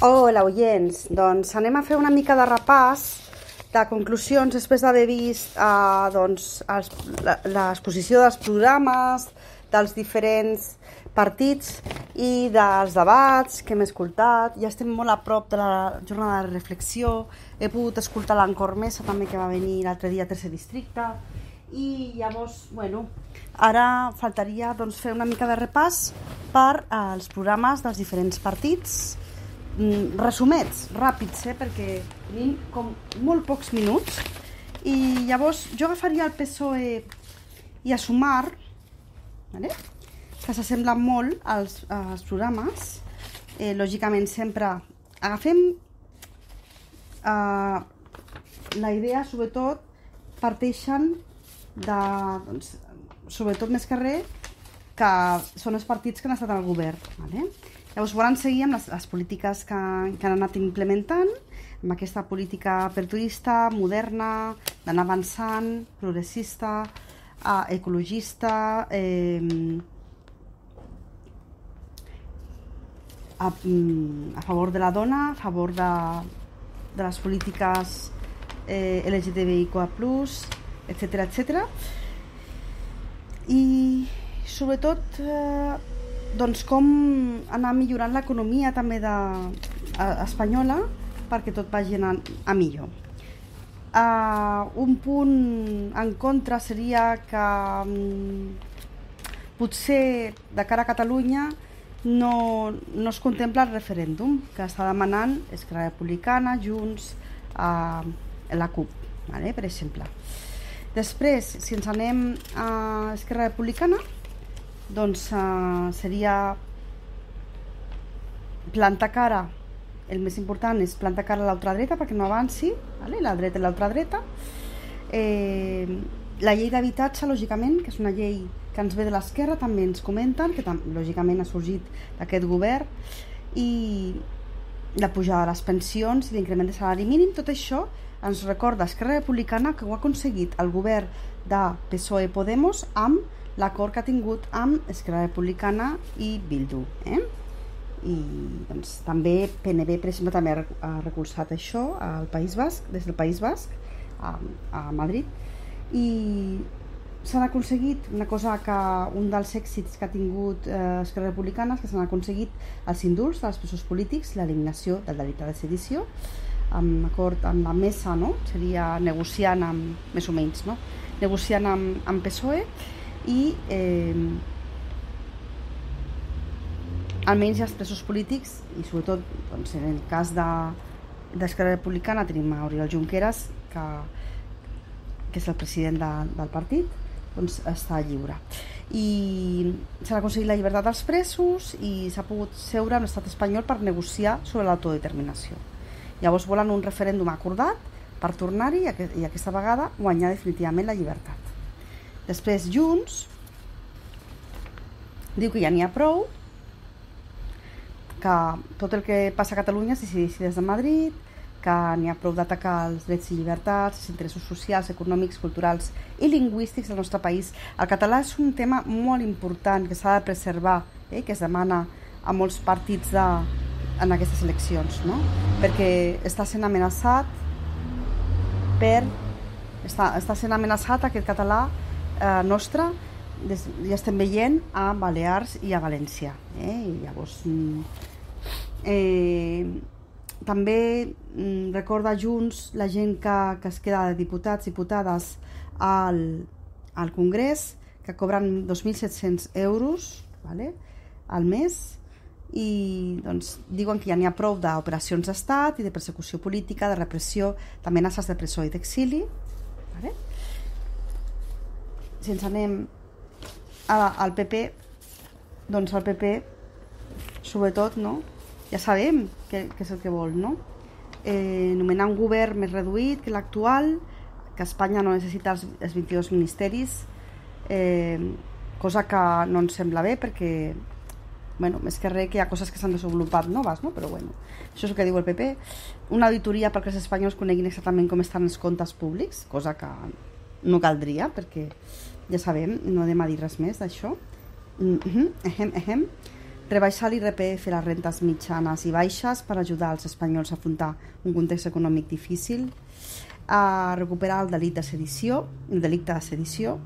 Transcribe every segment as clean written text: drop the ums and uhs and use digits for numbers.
Hola, oients. Doncs anem a fer una mica de repàs de conclusions després d'haver vist l'exposició dels programes dels diferents partits i dels debats que hem escoltat. Ja estem molt a prop de la jornada de reflexió. He pogut escoltar l'Ancor Mesa també, que va venir l'altre dia a Tercer Districte. I llavors, bueno, ara faltaria fer una mica de repàs per als programes dels diferents partits, resumets, ràpids, perquè tenim com molt pocs minuts. I llavors jo agafaria el PSOE i a Sumar, que s'assemblen molt als programes. Lògicament sempre agafem la idea, sobretot parteixen de, sobretot més que res, que són els partits que han estat al govern. Llavors volen seguir amb les polítiques que han anat implementant, amb aquesta política aperturista, moderna, d'anar avançant, progressista, ecologista, a favor de la dona, a favor de les polítiques LGTBIQ+, etcètera, etcètera. I sobretot com anar millorant l'economia també espanyola perquè tot vagi anant a millor. Un punt en contra seria que potser de cara a Catalunya no es contempla el referèndum que està demanant Esquerra Republicana, Junts, la CUP, per exemple. Després, si ens anem a Esquerra Republicana, doncs seria plantar cara, el més important és plantar cara a l'ultradreta perquè no avanci, la dreta i l'ultradreta. La llei d'habitatge, lògicament, que és una llei que ens ve de l'esquerra, també ens comenten, que lògicament ha sorgit d'aquest govern, i la pujada de les pensions i l'increment de salari mínim. Tot això ens recorda Esquerra Republicana, que ho ha aconseguit el govern de PSOE-Podemos amb l'acord que ha tingut amb Esquerra Republicana i Bildu. I doncs, també PNB, per exemple, també ha recolzat això al País Basc, des del País Basc a Madrid, i s'han aconseguit una cosa, que un dels èxits que ha tingut Esquerra Republicana és que s'han aconseguit els indults dels presos polítics, l'eliminació del delicte de sedició, amb acord amb la mesa, seria negociant amb, més o menys, negociant amb PSOE, i almenys els presos polítics, i sobretot en el cas d'Esquerra Republicana tenim a Oriol Junqueras, que és el president del partit, doncs està lliure. I s'ha aconseguit la llibertat dels presos i s'ha pogut seure amb l'estat espanyol per negociar sobre l'autodeterminació. Llavors volen un referèndum acordat per tornar-hi i aquesta vegada guanyar definitivament la llibertat. Després Junts diu que ja n'hi ha prou, que tot el que passa a Catalunya es decideixi des de Madrid, que n'hi ha prou d'atacar els drets i llibertats, els interessos socials, econòmics, culturals i lingüístics del nostre país. El català és un tema molt important que s'ha de preservar, que es demana a molts partits en aquestes eleccions, perquè està sent amenaçat aquest català nostre, ja estem veient a Balears i a València. I llavors també recorda Junts la gent que es queda de diputats i diputades al Congrés, que cobren 2.700 euros al mes, i doncs diuen que ja n'hi ha prou d'operacions d'estat i de persecució política, de repressió, d'amenaces de presó i d'exili. Si ens anem al PP, doncs el PP sobretot ja sabem què és el que vol, nomenar un govern més reduït que l'actual, que Espanya no necessita els 22 ministeris, cosa que no ens sembla bé perquè més que res que hi ha coses que s'han desenvolupat noves, però això és el que diu el PP. Una auditoria perquè els espanyols coneguin exactament com estan els comptes públics, cosa que no caldria perquè ja sabem, no anem a dir res més d'això. rebaixar l'IRPF a les rentes mitjanes i baixes per ajudar els espanyols a afrontar un context econòmic difícil, a recuperar el delicte de sedició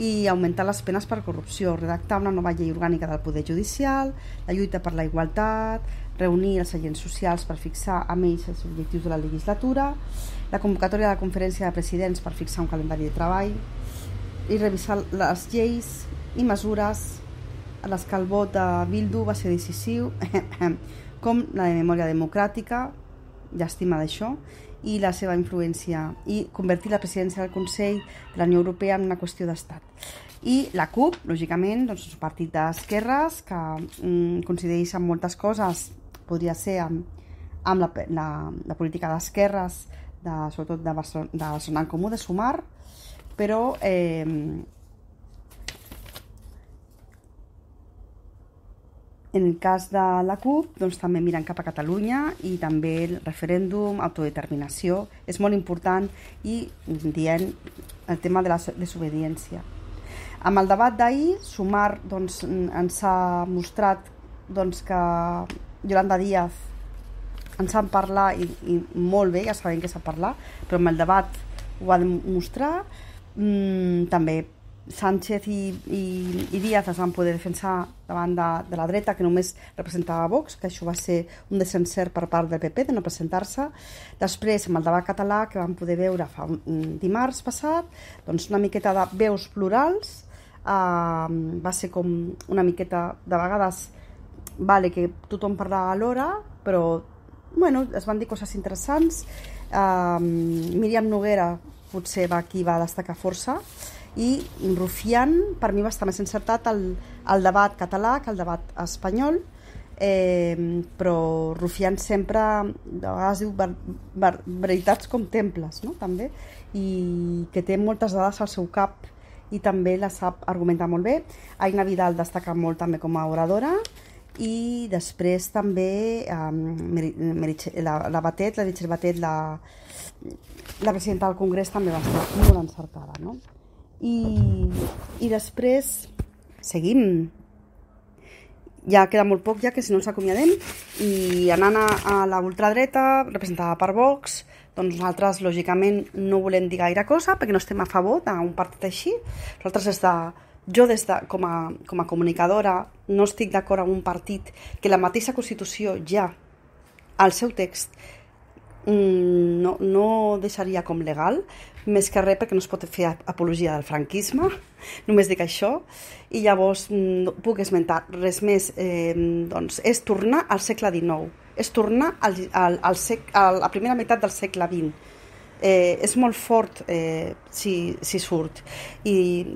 i augmentar les penes per corrupció, redactar una nova llei orgànica del Poder Judicial, la lluita per la igualtat, reunir els agents socials per fixar amb ells els objectius de la legislatura, la convocatòria de la conferència de presidents per fixar un calendari de treball i revisar les lleis i mesures a les que el vot de Bildu va ser decisiu, com la de memòria democràtica, llàstima d'això, i la seva influència, i convertir la presidència del Consell de la Unió Europea en una qüestió d'estat. I la CUP, lògicament, doncs, és un partit d'esquerres que coincideix en moltes coses, podria ser amb la política d'esquerres, sobretot de Barcelona en Comú, de Sumar, però en el cas de la CUP, doncs, també miren cap a Catalunya i també el referèndum, autodeterminació, és molt important, i dient el tema de la desobediència. Amb el debat d'ahir, Sumar doncs, ens ha mostrat doncs, que Yolanda Díaz ens sap parlar i molt bé, ja sabem que sap parlar, però amb el debat ho va demostrar. També Sánchez i Díaz es van poder defensar davant de la dreta, que només representava Vox, que això va ser un desencert per part del PP de no presentar-se. Després, amb el debat català que vam poder veure fa dimarts passat, doncs una miqueta de veus plurals, va ser com una miqueta, de vegades vale que tothom parlava alhora, però bueno, es van dir coses interessants. Míriam Noguera potser aquí va destacar força, i Rufián per mi va estar més encertat el debat català que el debat espanyol, però Rufián sempre de vegades diu veritats com temples, no? També, i que té moltes dades al seu cap i també la sap argumentar molt bé. Aina Vidal destaca molt també com a oradora, i després també la Meritxell Batet, la presidenta del Congrés, també va estar molt encertada, no? I després seguim, ja queda molt poc, ja que si no ens acomiadem, i anant a la ultradreta representada per Vox, doncs nosaltres lògicament no volem dir gaire cosa perquè no estem a favor d'un partit així. Nosaltres jo com a comunicadora no estic d'acord amb un partit que la mateixa Constitució ja al seu text no deixaria com legal, més que res perquè no es pot fer apologia del franquisme, només dic això, i llavors no puc esmentar res més. Doncs és tornar al segle XIX, és tornar a la primera meitat del segle XX. És molt fort si surt, i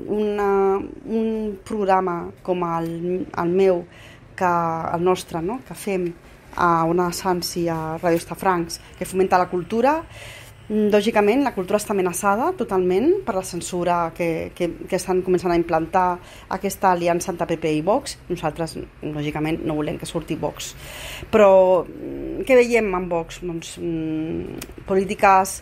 un programa com el meu, el nostre, no? Que fem a Ona Sans i a Ràdio Estafrancs, que fomenta la cultura, lògicament la cultura està amenaçada totalment per la censura que estan començant a implantar aquesta aliança entre PP i Vox. Nosaltres lògicament no volem que surti Vox, però què veiem amb Vox? Doncs, polítiques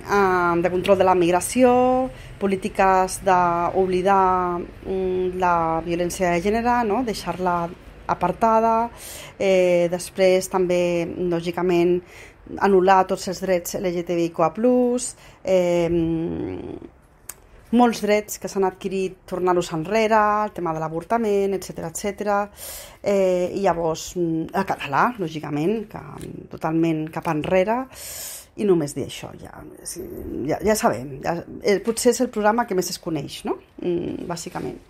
de control de la migració, polítiques d'oblidar la violència de gènere, no? Deixar-la apartada, després també lògicament anul·lar tots els drets LGTBIQA+, molts drets que s'han adquirit, tornar-los enrere, el tema de l'avortament, etc. I llavors el català, lògicament, que totalment cap enrere, i només dir això, ja sabem, potser és el programa que més es coneix, no? Bàsicament.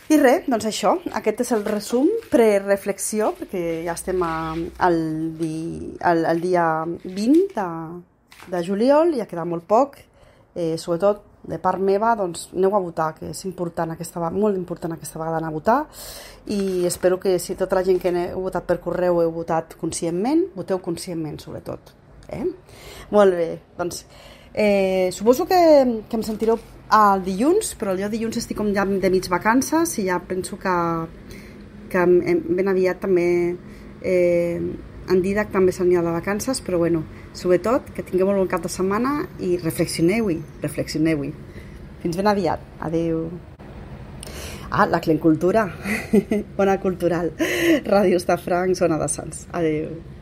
I res, doncs això, aquest és el resum prereflexió, perquè ja estem al dia 20 de juliol, ja queda molt poc, sobretot de part meva, doncs aneu a votar, que és important, molt important aquesta vegada anar a votar, i espero que si tota la gent que heu votat per correu heu votat conscientment, voteu conscientment sobretot. Molt bé, doncs suposo que em sentireu el dilluns, però jo dilluns estic com ja de mig vacances i ja penso que ben aviat també en Didac també s'anirà de vacances, però bueno, sobretot que tingueu molt bon cap de setmana i reflexioneu-hi. Fins ben aviat. Adeu. La Clencultura. Ona cultural. Ràdio Estafranc, zona de Sants. Adéu.